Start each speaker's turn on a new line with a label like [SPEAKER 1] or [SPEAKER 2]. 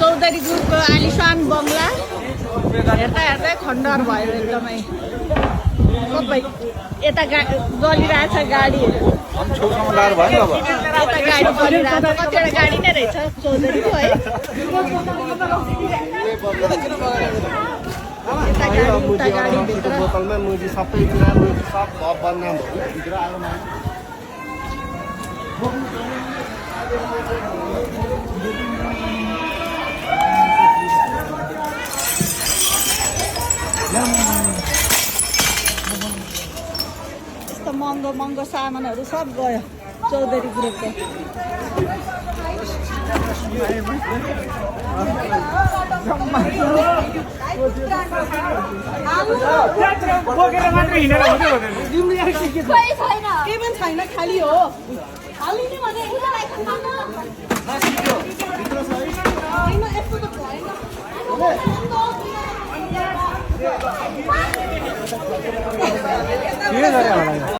[SPEAKER 1] चौधरी ग्रुपको आलिसान बङ्गला हेर्दा हेर्दै खण्डहर भयो एकदमै सबै यता गलिरहेछ गाडीहरू यता गाडी गलिरहेछ कतिवटा गाडी नै रहेछ चौधरीको है उता गाडी भित्र यस्तो महँगो महँगो सामानहरू सब गयो चौधरी ग्रुपको केही पनि छैन खाली हो
[SPEAKER 2] के गरे होला